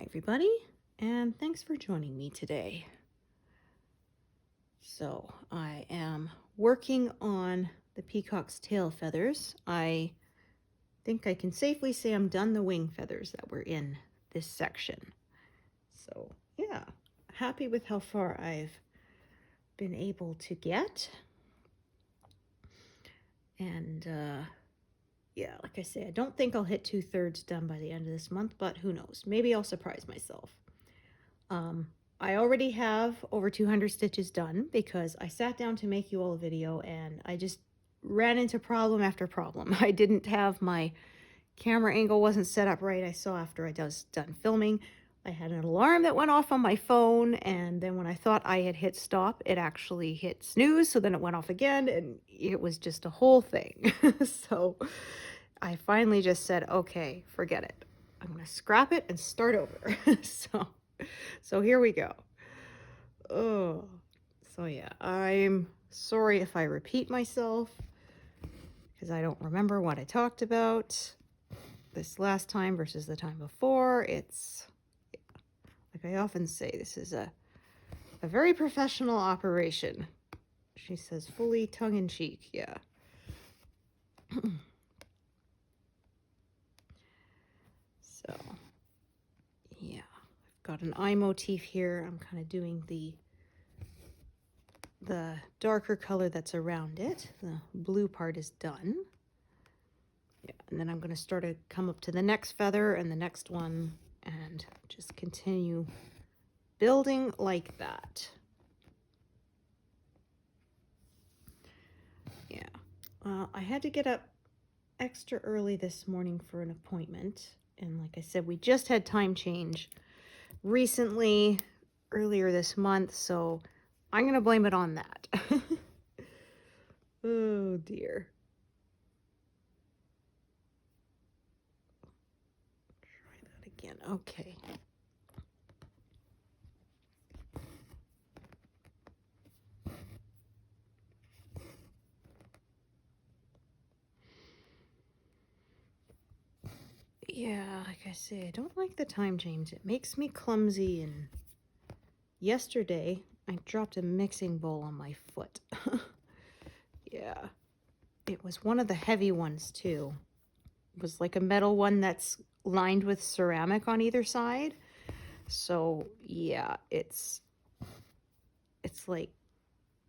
everybody, and thanks for joining me today. So I am working on the peacock's tail feathers. I think I can safely say I'm done the wing feathers that were in this section. So yeah, happy with how far I've been able to get. And yeah, like I say, I don't think I'll hit 2/3 done by the end of this month, but who knows? Maybe I'll surprise myself. I already have over 200 stitches done because I sat down to make you all a video and I just ran into problem after problem. I didn't have my camera angle wasn't set up right. I saw after I was done filming, I had an alarm that went off on my phone, and then when I thought I had hit stop, it actually hit snooze, so then it went off again, and it was just a whole thing. So I finally just said, okay, forget it. I'm going to scrap it and start over. So here we go. Oh, so yeah, I'm sorry if I repeat myself because I don't remember what I talked about this last time versus the time before. It's, like I often say, this is a very professional operation. She says fully tongue-in-cheek, yeah. So, yeah, I've got an eye motif here. I'm kind of doing the darker color that's around it. The blue part is done. Yeah, and then I'm going to start to come up to the next feather and the next one and just continue building like that. Yeah, I had to get up extra early this morning for an appointment, and like I said, we just had time change recently, earlier this month, so I'm gonna blame it on that. Oh dear. Try that again. Okay. Yeah, like I say, I don't like the time change. It makes me clumsy, and yesterday I dropped a mixing bowl on my foot. Yeah. It was one of the heavy ones too. It was like a metal one that's lined with ceramic on either side. So yeah, it's like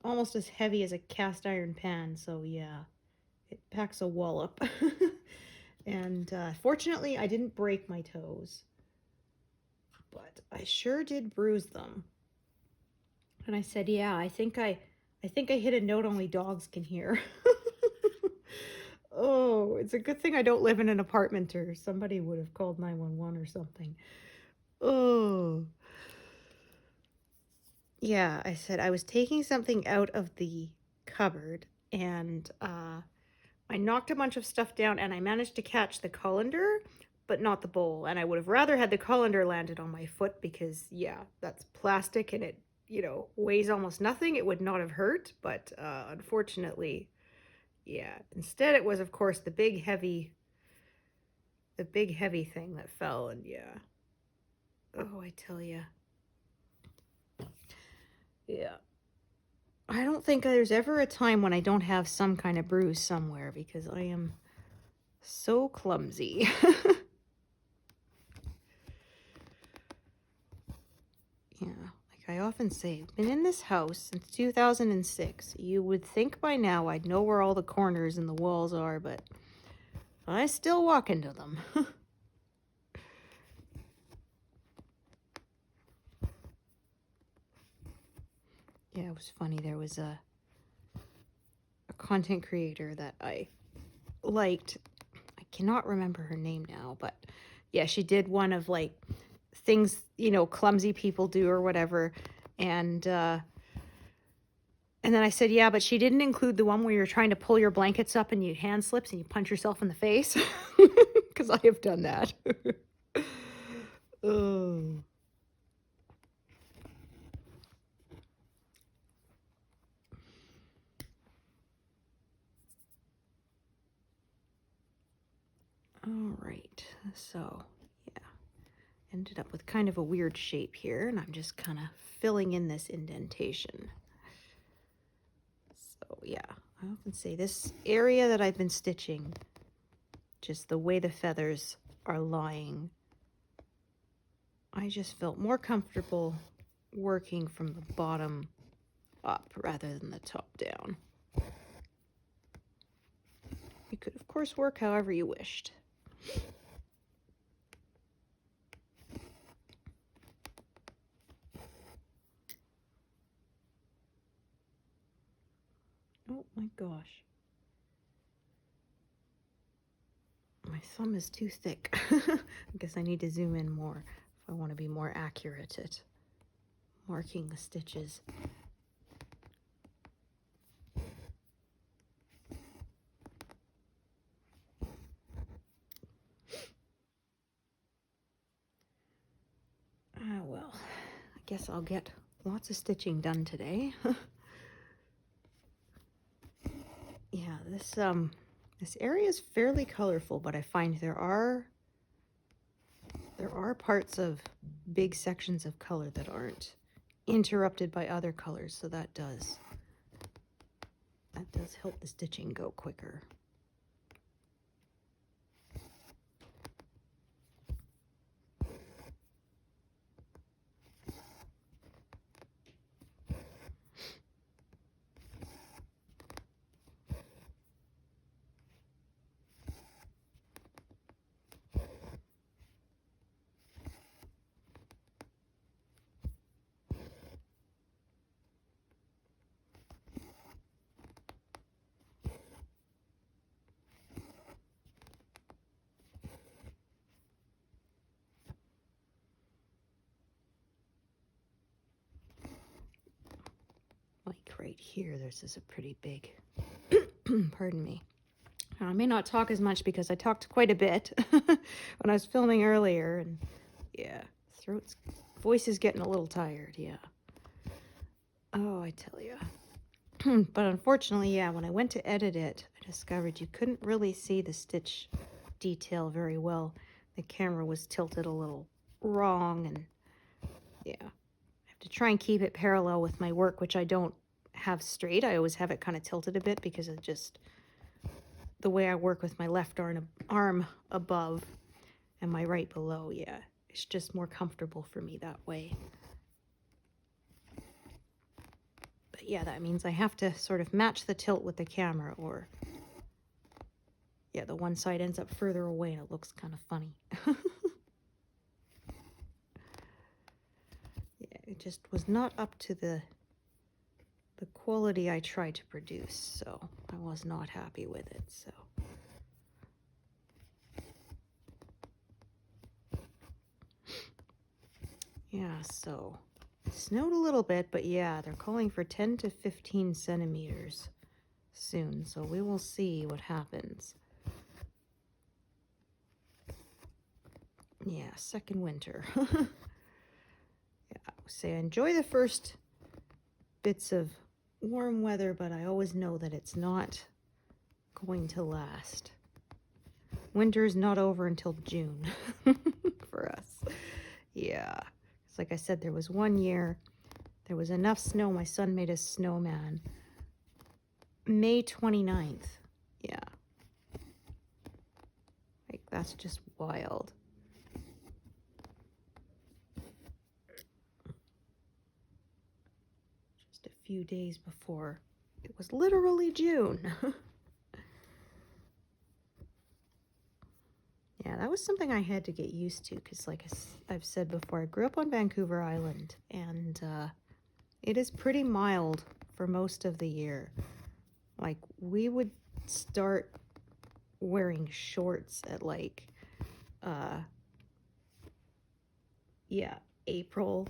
almost as heavy as a cast iron pan. So yeah, it packs a wallop. And fortunately, I didn't break my toes, but I sure did bruise them. And I said, yeah, I think I hit a note only dogs can hear. Oh, it's a good thing I don't live in an apartment, or somebody would have called 911 or something. Oh. Yeah, I said I was taking something out of the cupboard, and I knocked a bunch of stuff down, and I managed to catch the colander, but not the bowl. And I would have rather had the colander landed on my foot because, yeah, that's plastic and it, weighs almost nothing. It would not have hurt, but unfortunately, yeah. Instead, it was, of course, the big heavy thing that fell, and yeah. Oh, I tell ya. Yeah. I don't think there's ever a time when I don't have some kind of bruise somewhere because I am so clumsy. Yeah, like I often say, I've been in this house since 2006. You would think by now I'd know where all the corners and the walls are, but I still walk into them. Yeah, it was funny. There was a content creator that I liked. I cannot remember her name now, but yeah, she did one of like things, clumsy people do or whatever. And then I said, yeah, but she didn't include the one where you're trying to pull your blankets up and you hand slips and you punch yourself in the face. Because I have done that. Oh. All right, so yeah, ended up with kind of a weird shape here, and I'm just kind of filling in this indentation. So yeah, I often say this area that I've been stitching, just the way the feathers are lying, I just felt more comfortable working from the bottom up rather than the top down. You could, of course, work however you wished. Oh my gosh. My thumb is too thick. I guess I need to zoom in more if I want to be more accurate at marking the stitches. Ah, well, I guess I'll get lots of stitching done today. Yeah, this area is fairly colorful, but I find there are parts of big sections of color that aren't interrupted by other colors, so that does help the stitching go quicker. Like right here, this is a pretty big, pardon me. I may not talk as much because I talked quite a bit when I was filming earlier, and yeah, voice is getting a little tired, yeah. Oh, I tell you. But unfortunately, yeah, when I went to edit it, I discovered you couldn't really see the stitch detail very well. The camera was tilted a little wrong, and yeah, I have to try and keep it parallel with my work, which I don't have straight. I always have it kind of tilted a bit because of just the way I work with my left arm above and my right below. Yeah, it's just more comfortable for me that way. But yeah, that means I have to sort of match the tilt with the camera, or yeah, the one side ends up further away and it looks kind of funny. Yeah, it just was not up to the quality I tried to produce, so I was not happy with it. So yeah, so it snowed a little bit, but yeah, they're calling for 10 to 15 centimeters soon, so we will see what happens. Yeah, second winter. Yeah, I would say I enjoy the first bits of warm weather, but I always know that it's not going to last. Winter is not over until June for us. Yeah, it's like I said, there was one year there was enough snow, my son made a snowman May 29th. Yeah, like that's just wild. Just a few days before it was literally June. Yeah, that was something I had to get used to because, like I've said before, I grew up on Vancouver Island, and it is pretty mild for most of the year. Like, we would start wearing shorts at like, yeah, April,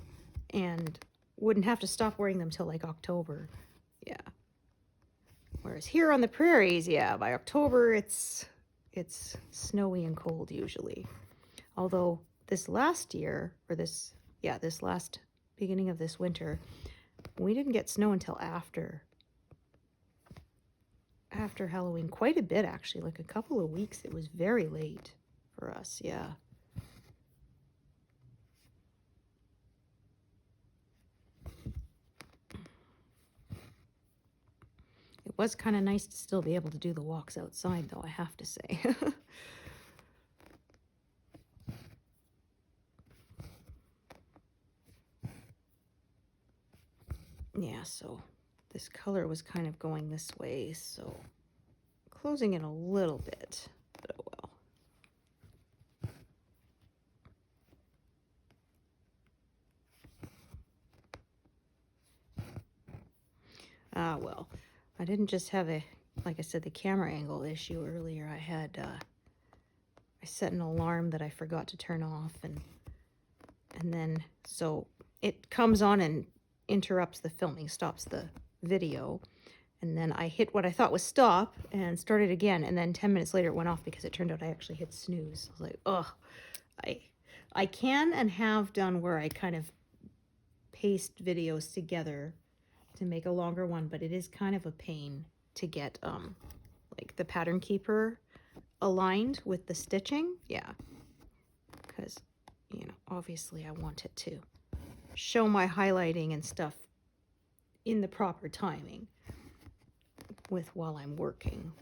and wouldn't have to stop wearing them till like October. Yeah. Whereas here on the prairies, yeah, by October it's snowy and cold usually. Although this last year, or this last beginning of this winter, we didn't get snow until after Halloween, quite a bit actually, like a couple of weeks. It was very late for us, yeah. was kind of nice to still be able to do the walks outside, though, I have to say. Yeah, so this color was kind of going this way, so closing it a little bit, but oh well. Ah, well, I didn't just have like I said, the camera angle issue earlier. I set an alarm that I forgot to turn off, and then, so it comes on and interrupts the filming, stops the video, and then I hit what I thought was stop and started again, and then 10 minutes later it went off because it turned out I actually hit snooze. I was like, ugh. I can and have done where I kind of paste videos together to make a longer one, but it is kind of a pain to get like the pattern keeper aligned with the stitching. Yeah, because, you know, obviously I want it to show my highlighting and stuff in the proper timing with while I'm working.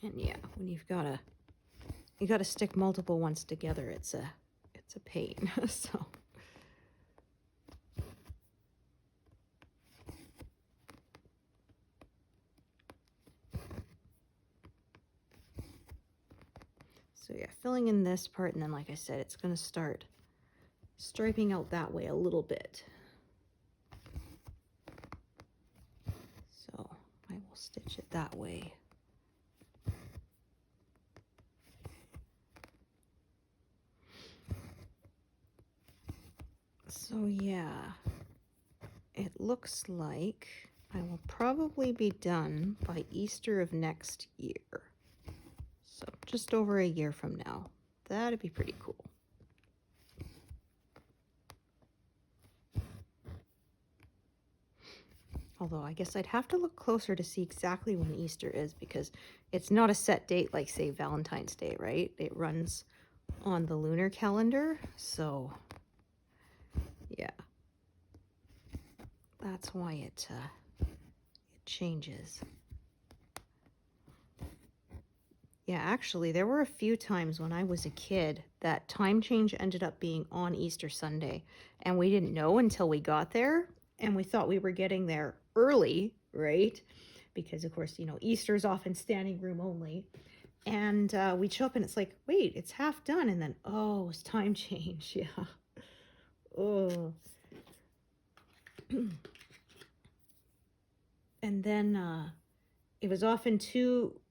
And yeah, when you gotta stick multiple ones together, it's a pain. So yeah, filling in this part, and then like I said, it's gonna start striping out that way a little bit. So I will stitch it that way. So yeah, it looks like I will probably be done by Easter of next year. So just over a year from now. That'd be pretty cool. Although I guess I'd have to look closer to see exactly when Easter is, because it's not a set date like, say, Valentine's Day, right? It runs on the lunar calendar, so yeah. That's why it changes. Yeah, actually, there were a few times when I was a kid that time change ended up being on Easter Sunday, and we didn't know until we got there, and we thought we were getting there early, right? Because, of course, you know, Easter's often standing room only. And we'd show up, and it's like, wait, it's half done. And then, oh, it's time change. Yeah. Oh. And then it was often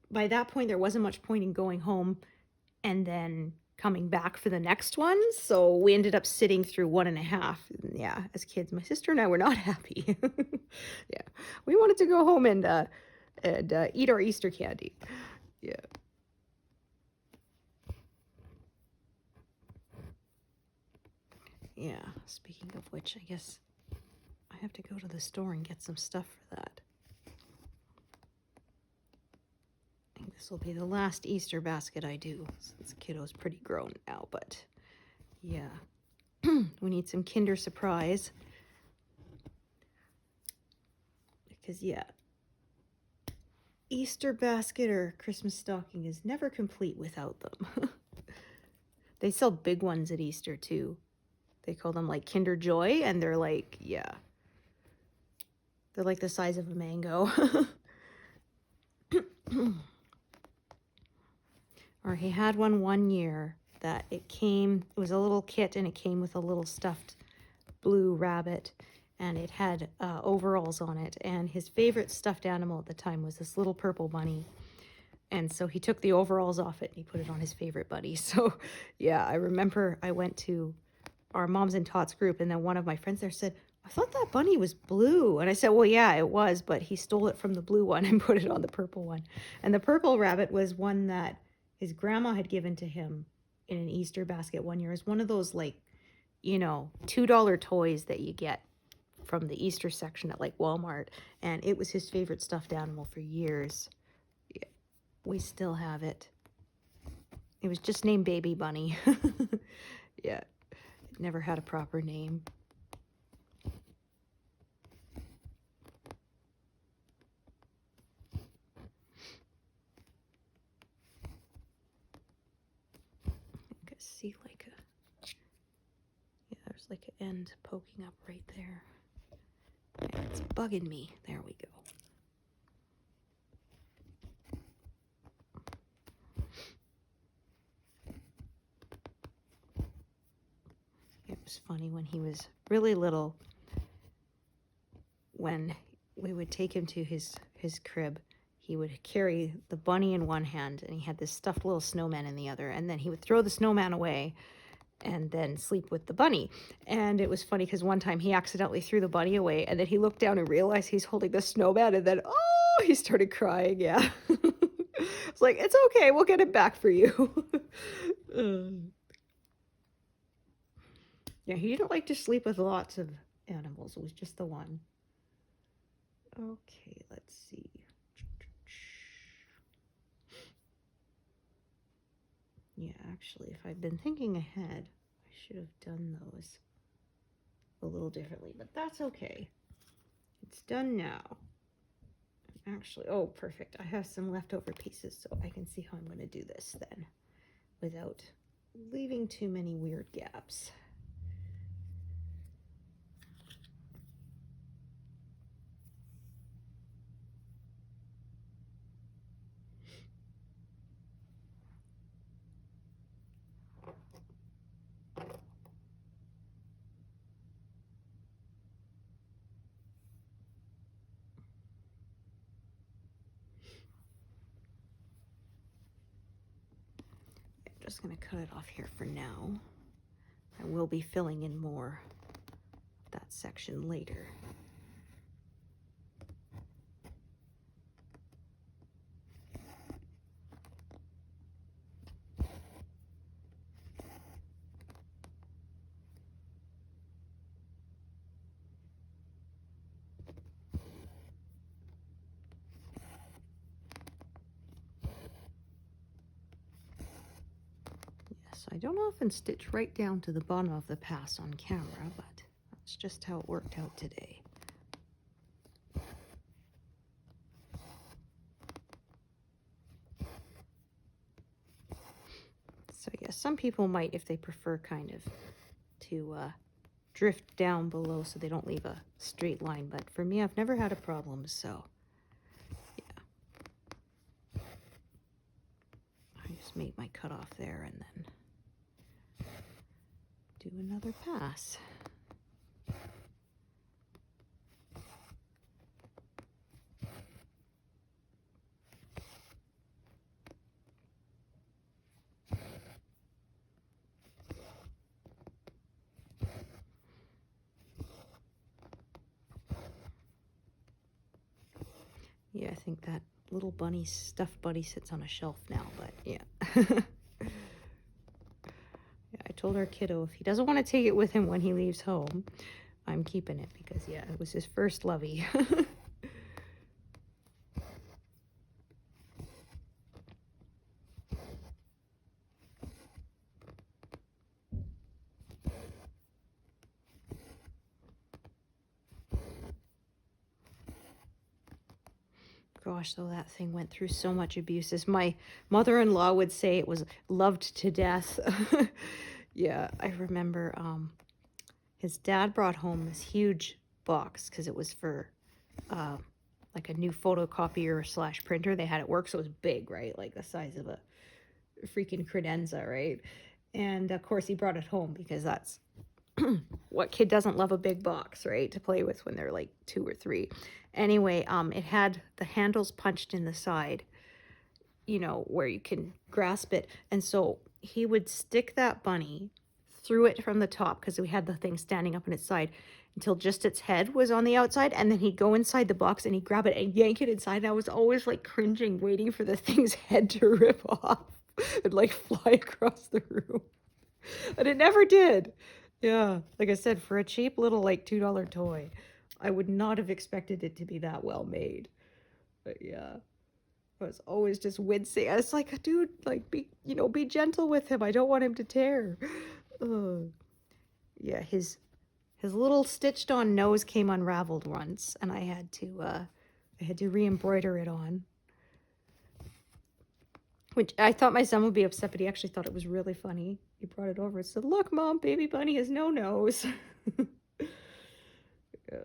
by that point, there wasn't much point in going home and then coming back for the next one. So we ended up sitting through 1.5. Yeah, as kids, my sister and I were not happy. Yeah, we wanted to go home and eat our Easter candy. Yeah. Yeah, speaking of which, I guess I have to go to the store and get some stuff for that. I think this will be the last Easter basket I do, since kiddo's pretty grown now, but yeah. We need some Kinder Surprise. Because, yeah, Easter basket or Christmas stocking is never complete without them. They sell big ones at Easter, too. They call them, like, Kinder Joy, and they're like, yeah. They're like the size of a mango. Or he had one year that it was a little kit, and it came with a little stuffed blue rabbit, and it had overalls on it, and his favorite stuffed animal at the time was this little purple bunny. And so he took the overalls off it and he put it on his favorite bunny. So yeah, I remember I went to our Moms and Tots group, and then one of my friends there said, I thought that bunny was blue. And I said, well, yeah, it was, but he stole it from the blue one and put it on the purple one. And the purple rabbit was one that his grandma had given to him in an Easter basket one year. It was one of those, like, you know, $2 toys that you get from the Easter section at, like, Walmart. And it was his favorite stuffed animal for years. Yeah, we still have it. It was just named Baby Bunny. Yeah, it never had a proper name. see like a, yeah, there's like an end poking up right there. Yeah, it's bugging me. There we go. It was funny when he was really little, when we would take him to his crib, he would carry the bunny in one hand and he had this stuffed little snowman in the other, and then he would throw the snowman away and then sleep with the bunny. And it was funny because one time he accidentally threw the bunny away, and then he looked down and realized he's holding the snowman, and then he started crying. Yeah. It's like, it's okay, we'll get it back for you. Yeah, he didn't like to sleep with lots of animals. It was just the one. Okay, let's see. Yeah, actually, if I'd been thinking ahead, I should have done those a little differently, but that's okay. It's done now. Actually, oh, perfect. I have some leftover pieces, so I can see how I'm going to do this then without leaving too many weird gaps. I'm just going to cut it off here for now. I will be filling in more of that section later. I don't often stitch right down to the bottom of the pass on camera, but that's just how it worked out today. So yeah, some people might, if they prefer kind of to drift down below so they don't leave a straight line, but for me, I've never had a problem, so yeah. I just made my cutoff there and then do another pass. Yeah, I think that little bunny, stuffed bunny, sits on a shelf now, but yeah. Yeah, I told our kiddo if he doesn't want to take it with him when he leaves home, I'm keeping it because, yeah, it was his first lovey. Gosh, though, that thing went through so much abuse. As my mother-in-law would say, it was loved to death. Yeah, I remember his dad brought home this huge box because it was for like a new photocopier / printer they had at work, so it was big, right? Like the size of a freaking credenza, right? And of course he brought it home because that's what kid doesn't love a big box, right, to play with when they're like 2 or 3. Anyway, it had the handles punched in the side, you know, where you can grasp it. And so he would stick that bunny through it from the top because we had the thing standing up on its side until just its head was on the outside, and then he'd go inside the box and he'd grab it and yank it inside. And I was always like cringing, waiting for the thing's head to rip off and like fly across the room. And it never did. Yeah, like I said, for a cheap little like $2 toy, I would not have expected it to be that well made. But yeah, I was always just wincing. I was like, dude, like be gentle with him. I don't want him to tear. Yeah, his little stitched on nose came unraveled once, and I had to re-embroider it on. Which I thought my son would be upset, but he actually thought it was really funny. He brought it over and said, "Look, Mom, baby bunny has no nose." Yeah.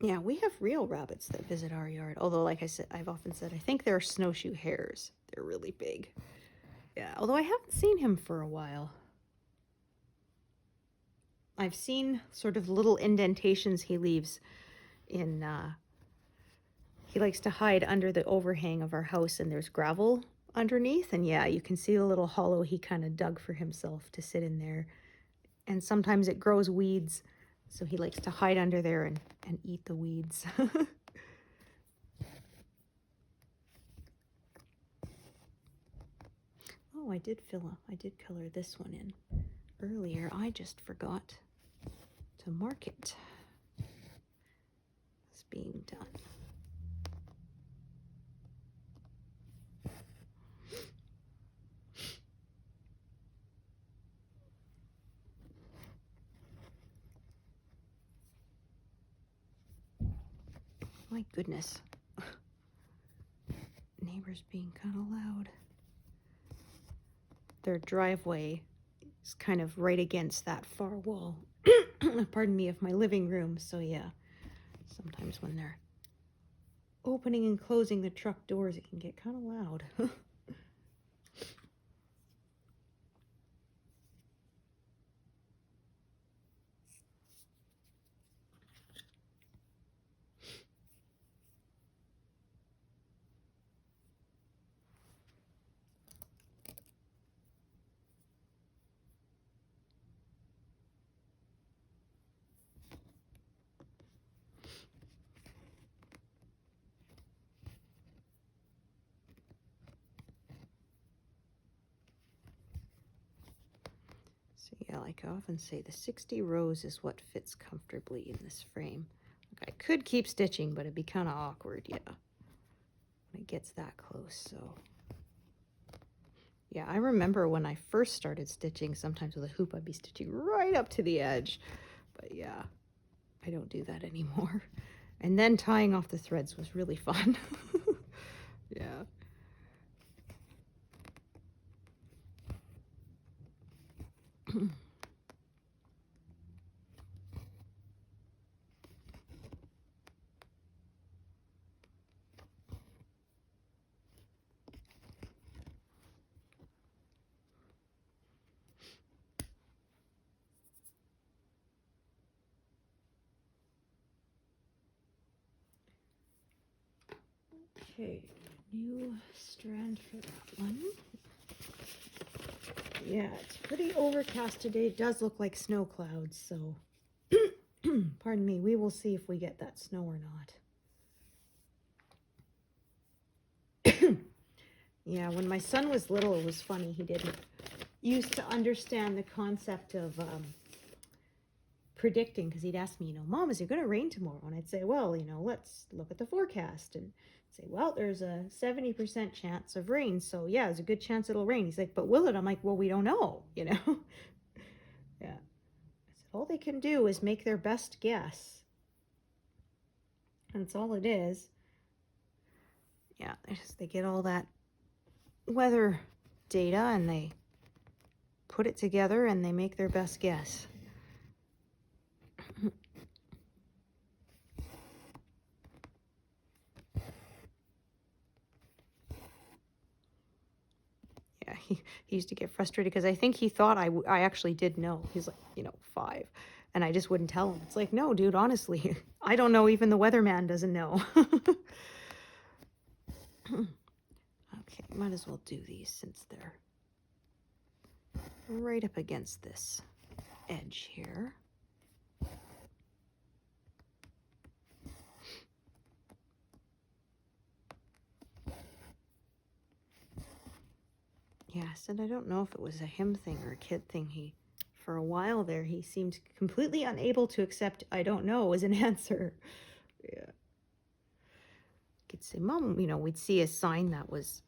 Yeah, we have real rabbits that visit our yard. Although, like I said, I've often said, I think they're snowshoe hares. They're really big. Yeah, although I haven't seen him for a while. I've seen sort of little indentations he leaves in, he likes to hide under the overhang of our house, and there's gravel underneath. And yeah, you can see the little hollow he kind of dug for himself to sit in there. And sometimes it grows weeds, so he likes to hide under there and eat the weeds. Oh, I did color this one in earlier. I just forgot to mark it. It's being done. My goodness. Neighbors being kind of loud. Their driveway is kind of right against that far wall, pardon me, of my living room. So yeah, sometimes when they're opening and closing the truck doors, it can get kind of loud. So yeah, like I often say, the 60 rows is what fits comfortably in this frame. Like I could keep stitching, but it'd be kind of awkward, yeah, when it gets that close. So yeah, I remember when I first started stitching, sometimes with a hoop I'd be stitching right up to the edge. But yeah, I don't do that anymore. And then tying off the threads was really fun. Yeah. Okay, new strand for that one. Yeah, it's pretty overcast today. It does look like snow clouds, so pardon me, we will see if we get that snow or not. Yeah, when my son was little, it was funny. He didn't used to understand the concept of predicting, because he'd ask me, Mom, is it going to rain tomorrow? And I'd say, well, let's look at the forecast, and say, well, there's a 70% chance of rain, so yeah, there's a good chance it'll rain. He's like, but will it? I'm like, well, we don't know. Yeah. I said, all they can do is make their best guess. That's all it is. Yeah, they get all that weather data and they put it together and they make their best guess. Yeah, he used to get frustrated because I think he thought I actually did know. He's like, 5. And I just wouldn't tell him. It's like, no, dude, honestly, I don't know. Even the weatherman doesn't know. Okay, might as well do these since they're right up against this edge here. Yes, and I don't know if it was a him thing or a kid thing. For a while there, he seemed completely unable to accept "I don't know" as an answer. Yeah. Could say, Mom, we'd see a sign that was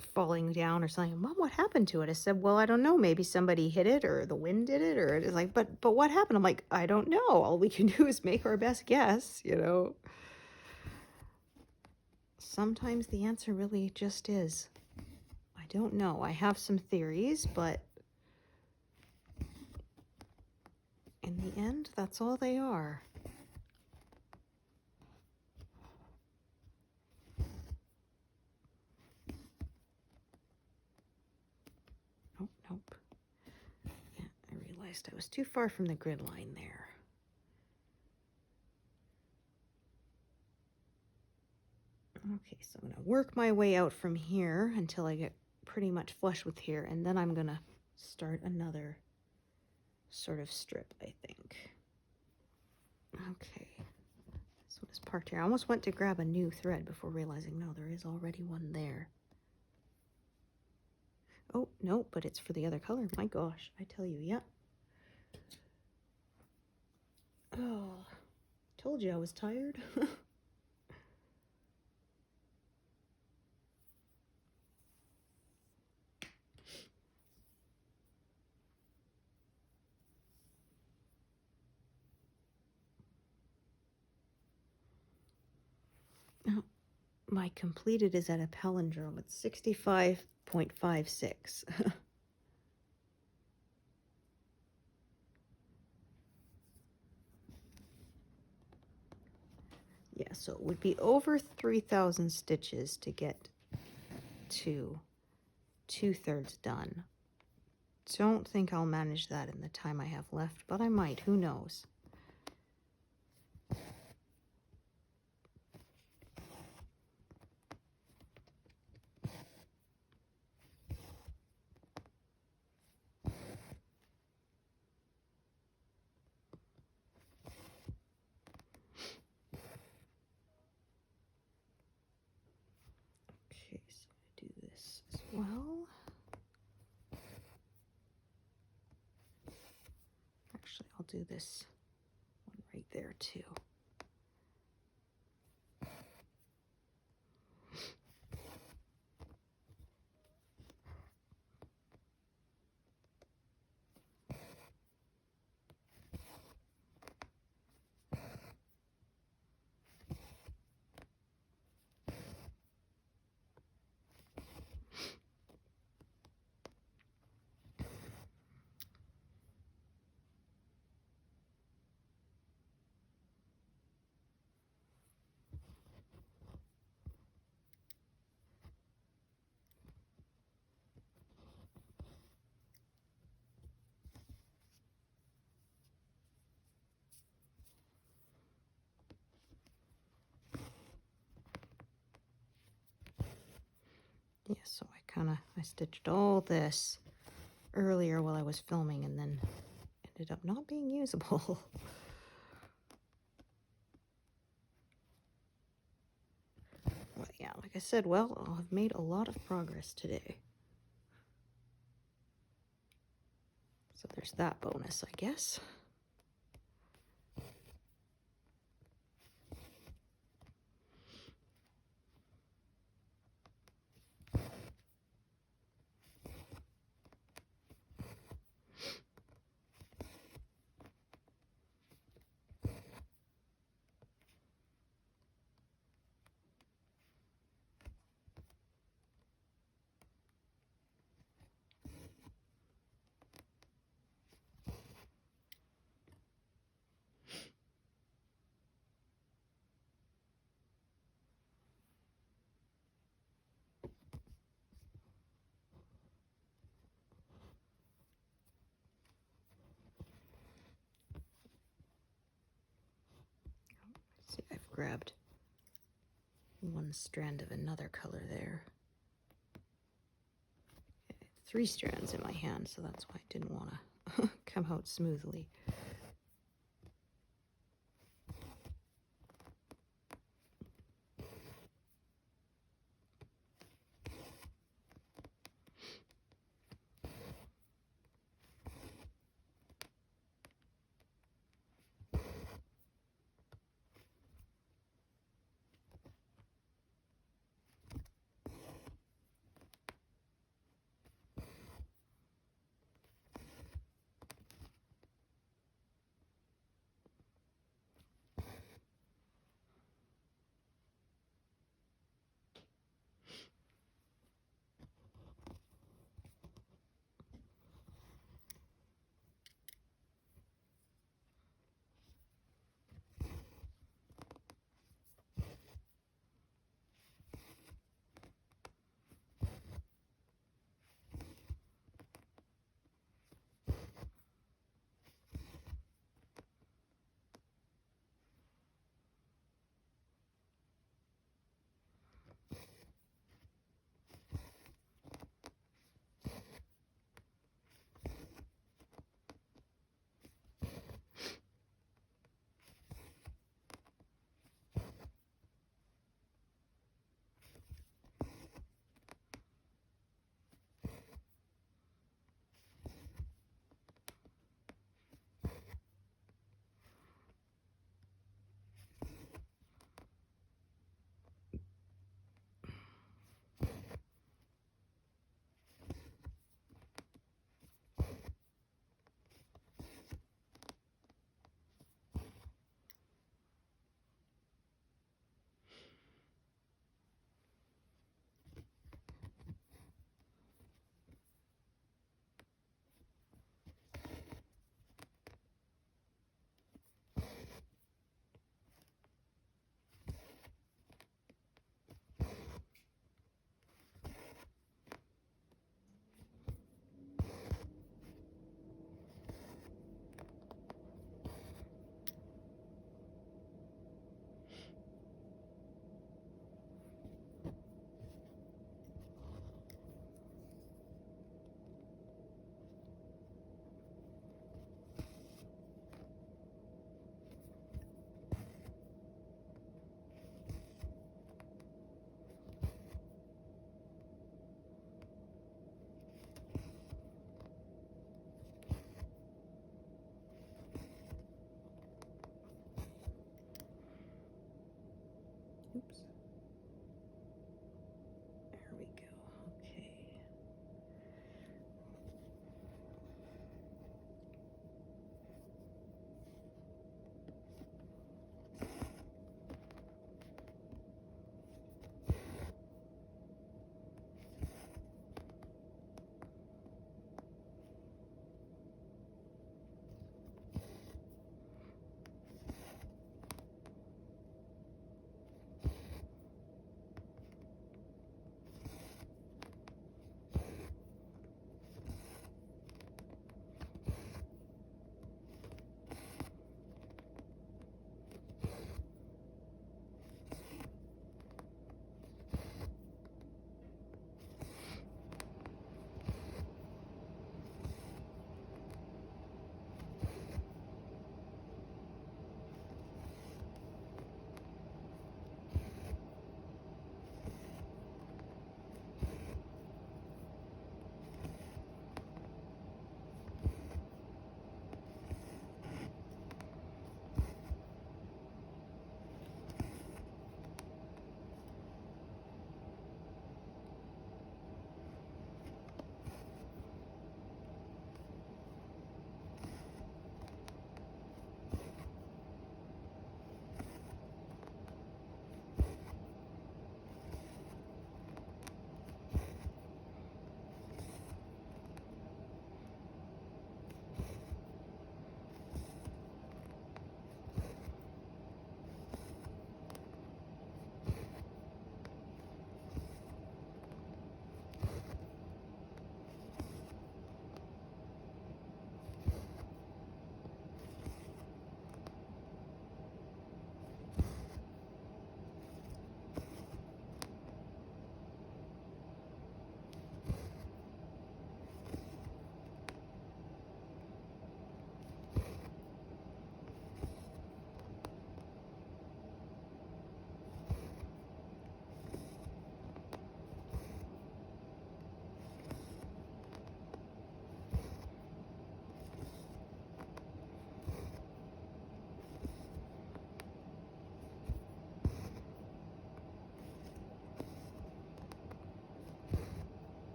falling down or something. Mom, what happened to it? I said, well, I don't know. Maybe somebody hit it or the wind did it, or it's like, but what happened? I'm like, I don't know. All we can do is make our best guess, you know. Sometimes the answer really just is, I don't know. I have some theories, but in the end, that's all they are. Nope, nope. Yeah, I realized I was too far from the grid line there. Okay, so I'm going to work my way out from here until I get pretty much flush with here, and then I'm going to start another sort of strip, I think. Okay, this one is parked here. I almost went to grab a new thread before realizing, no, there is already one there. Oh, no, but it's for the other color. My gosh, I tell you, yeah. Oh, told you I was tired. Oh, my completed is at a palindrome. It's 65.56. Yeah, so it would be over 3,000 stitches to get to 2/3 done. Don't think I'll manage that in the time I have left, but I might. Who knows? Okay, so I do this as well. Actually, I'll do this one right there too. Yeah, so I stitched all this earlier while I was filming and then ended up not being usable. Well, yeah, like I said, well, I've made a lot of progress today. So there's that bonus, I guess. See, I've grabbed one strand of another color there. 3 strands in my hand, so that's why I didn't want to come out smoothly. Oops. There we go. Okay.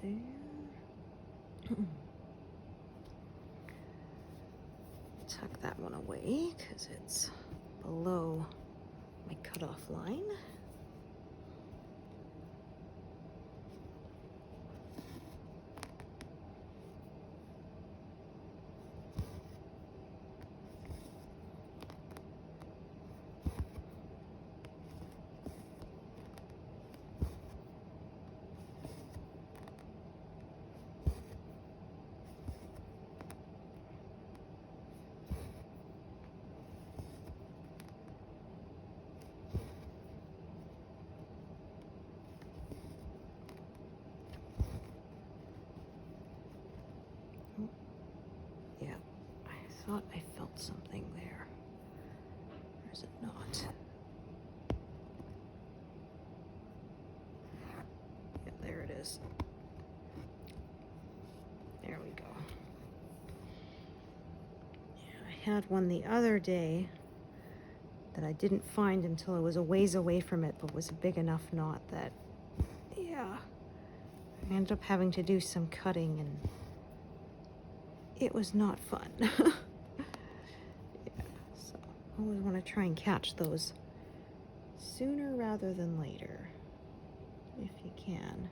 There. Tuck that one away because it's below my cutoff line. Yeah, I thought I felt something there. Or is it not? is. There we go. Yeah, I had one the other day that I didn't find until I was a ways away from it, but was a big enough knot that, yeah, I ended up having to do some cutting, and it was not fun. Yeah, so I always want to try and catch those sooner rather than later, if you can.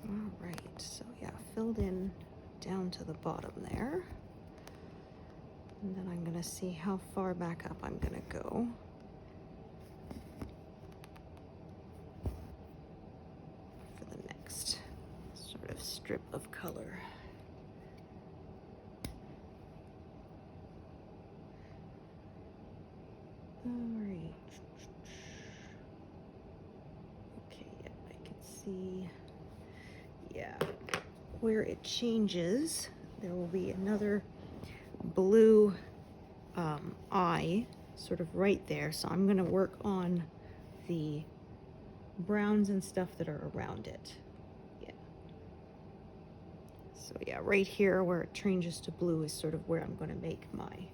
All right, so yeah, filled in down to the bottom there. And then I'm gonna see how far back up I'm gonna go. For the next sort of strip of color. All right. Okay, yeah, I can see, yeah, where it changes, there will be another blue eye sort of right there. So I'm going to work on the browns and stuff that are around it. Yeah. So yeah, right here where it changes to blue is sort of where I'm going to make my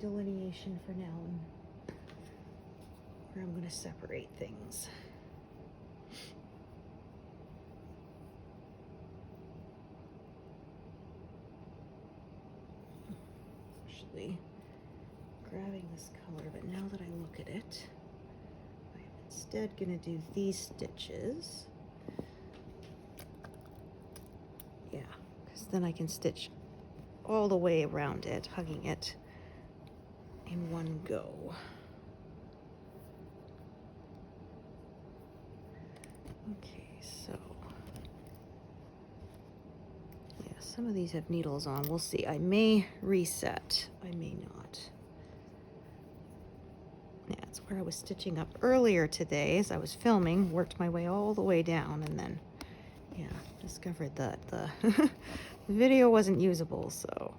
delineation for now, and where I'm going to separate things. Actually grabbing this color, but now that I look at it, I'm instead going to do these stitches. Yeah, because then I can stitch all the way around it, hugging it in one go. Okay, so yeah, some of these have needles on. We'll see. I may reset. I may not. Yeah, it's where I was stitching up earlier today as I was filming, worked my way all the way down, and then, yeah, discovered that the video wasn't usable, so.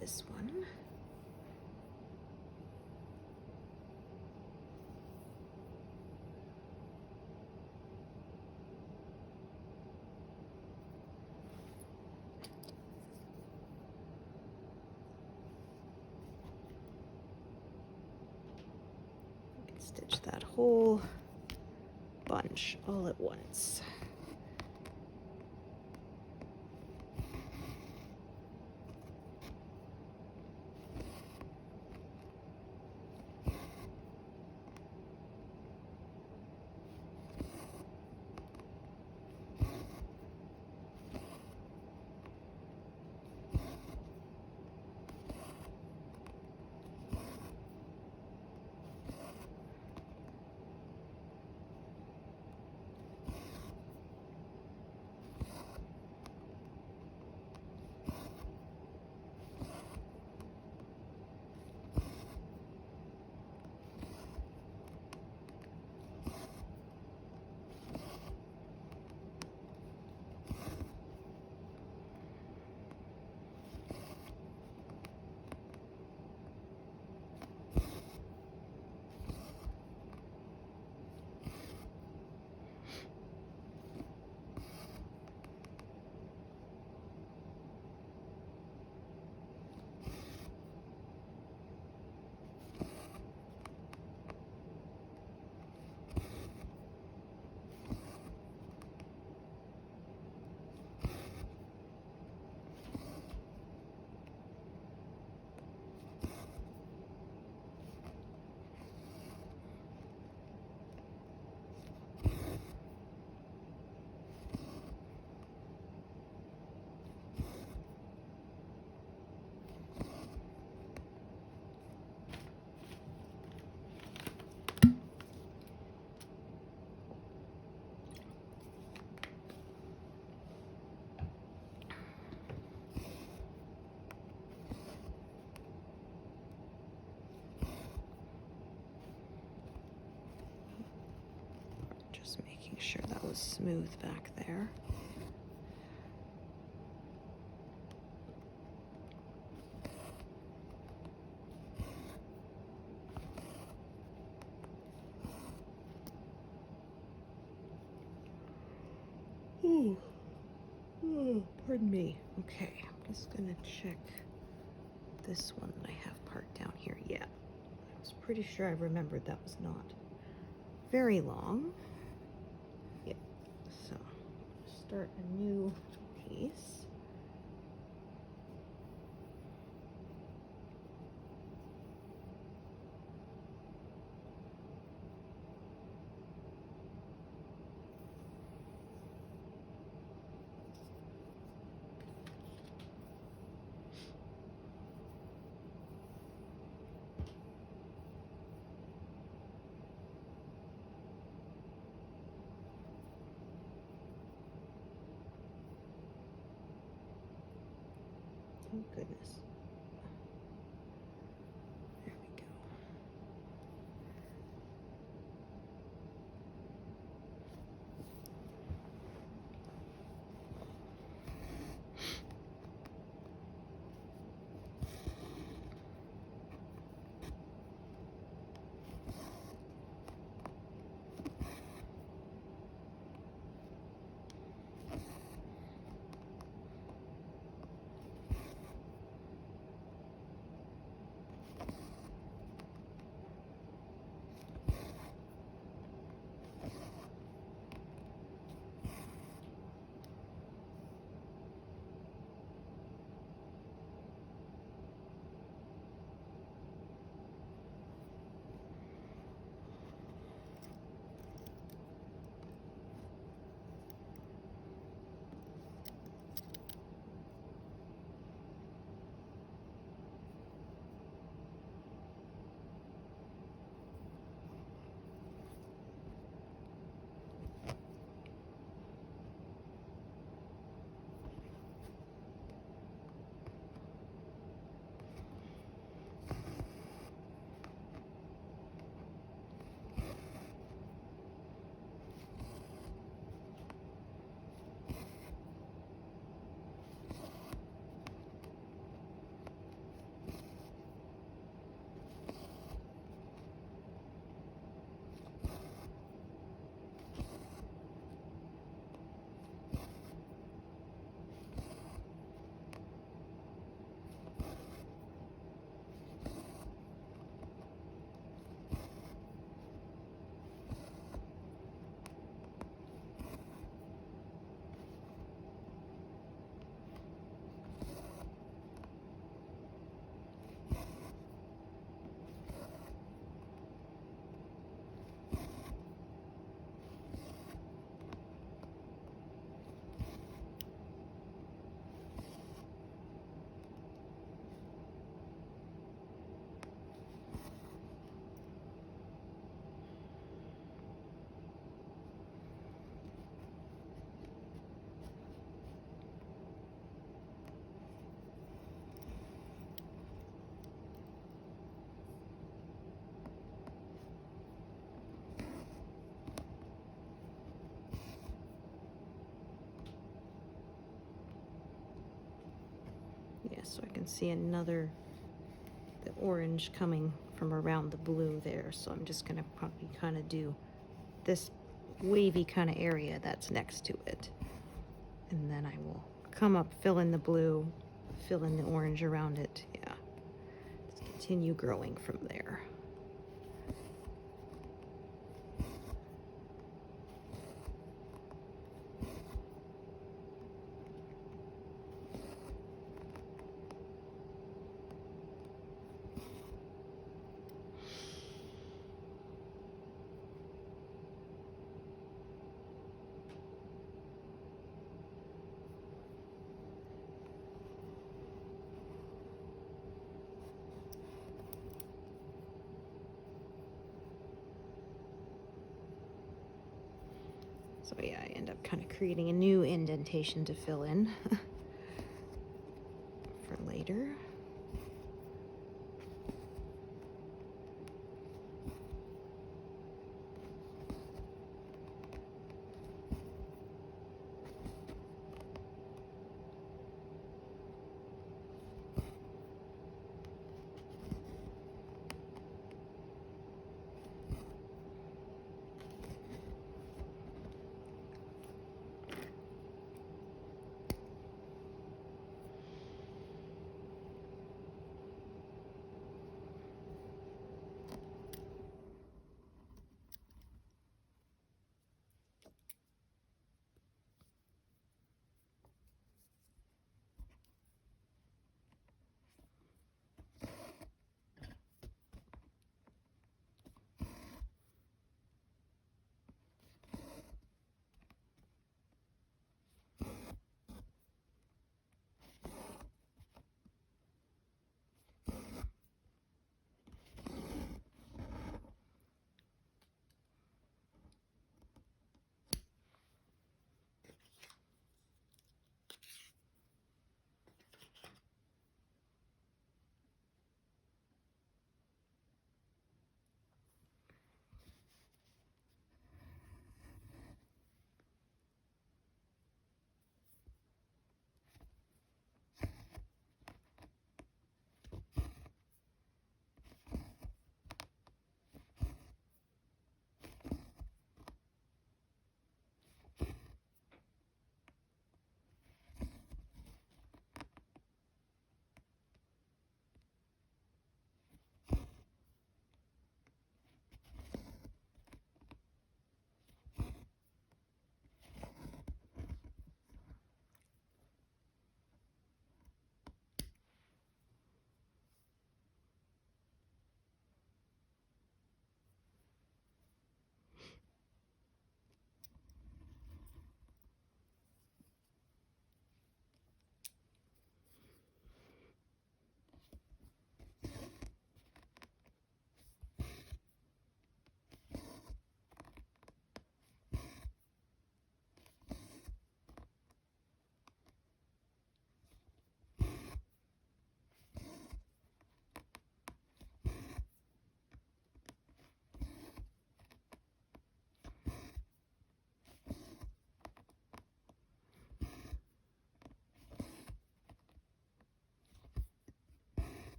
This one. I can stitch that whole bunch all at once. make sure that was smooth back there. Ooh. Oh, pardon me. Okay, I'm just gonna check this one that I have parked down here. Yeah, I was pretty sure I remembered that was not very long. Yeah, so start a new piece. Oh goodness. There we go. Yeah, so I can see the orange coming from around the blue there. So I'm just gonna probably kind of do this wavy kind of area that's next to it. And then I will come up, fill in the blue, fill in the orange around it. Yeah, just continue growing from there. So yeah, I end up kind of creating a new indentation to fill in for later.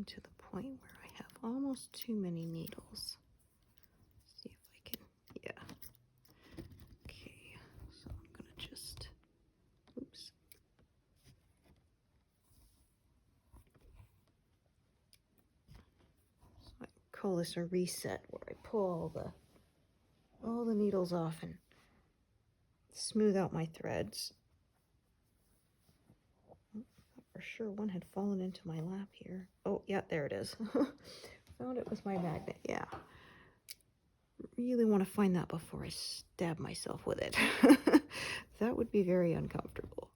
to the point where I have almost too many needles. See if I can, yeah. Okay, so I'm gonna just, oops. So I call this a reset, where I pull all the needles off and smooth out my threads. For sure one had fallen into my lap here. Oh, yeah, there it is. Found it with my magnet, yeah. Really want to find that before I stab myself with it. That would be very uncomfortable.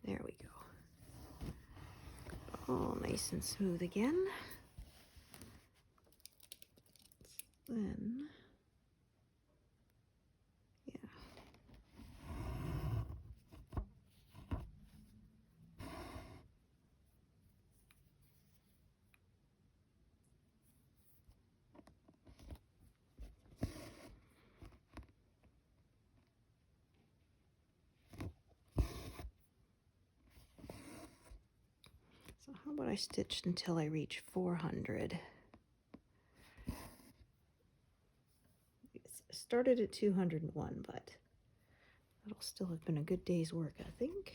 There we go. All nice and smooth again. Then, yeah. So how about I stitch until I reach 400? It started at 201, but that'll still have been a good day's work, I think.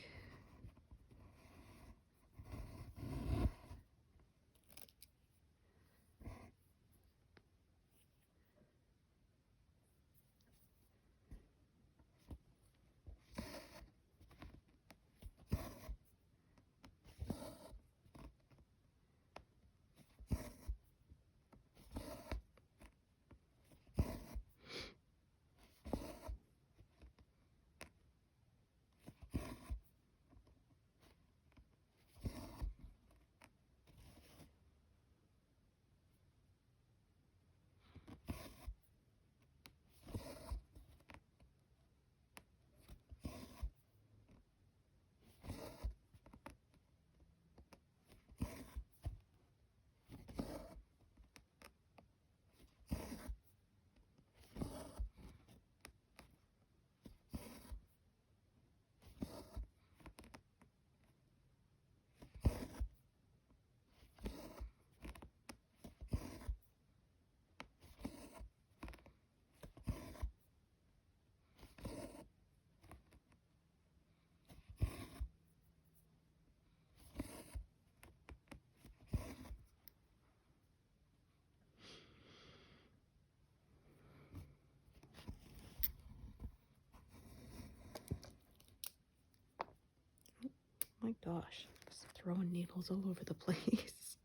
My gosh, just throwing needles all over the place.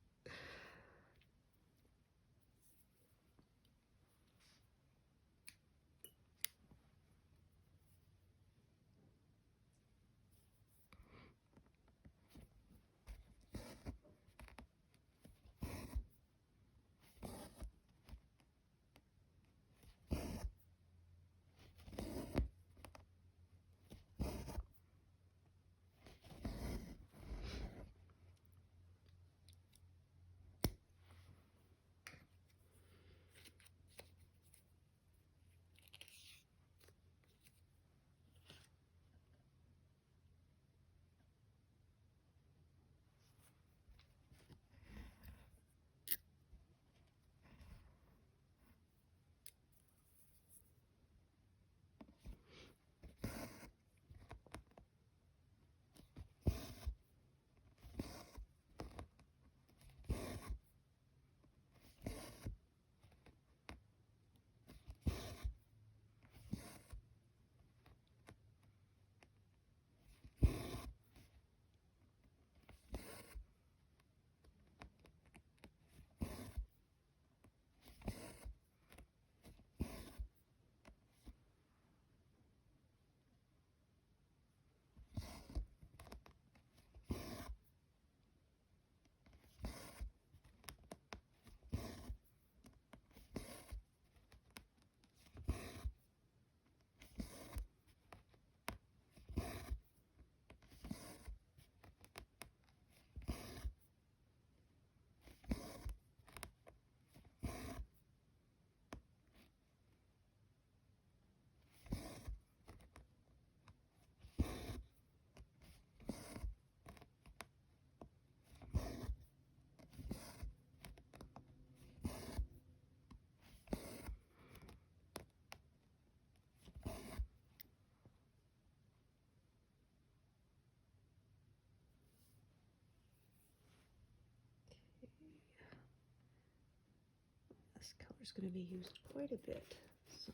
This color's going to be used quite a bit. So.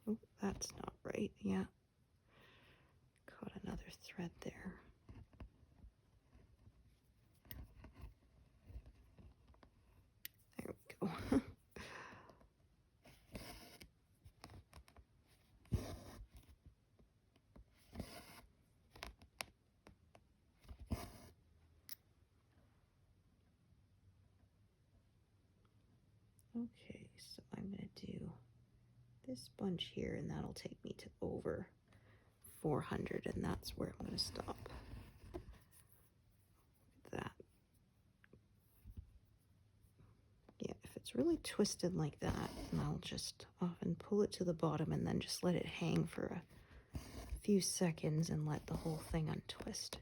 Oh, that's not right. Yeah. Caught another thread there. There we go. Okay, so I'm going to do this bunch here, and that'll take me to over 400, and that's where I'm going to stop. That. Yeah, if it's really twisted like that, and I'll just often pull it to the bottom and then just let it hang for a few seconds and let the whole thing untwist.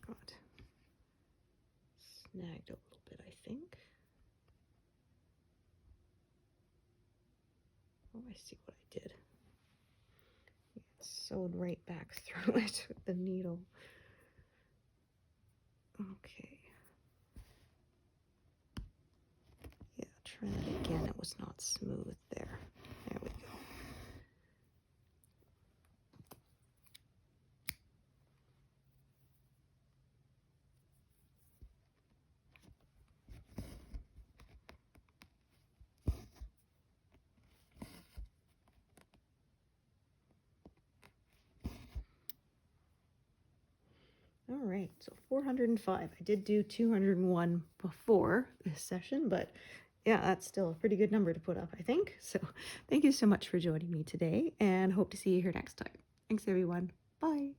Got snagged a little bit, I think. Oh, I see what I did. It sewed right back through it with the needle. Okay. Yeah, try that again. It was not smooth there. There we go. All right, so 405. I did do 201 before this session, but yeah, that's still a pretty good number to put up, I think. So thank you so much for joining me today, and hope to see you here next time. Thanks, everyone. Bye.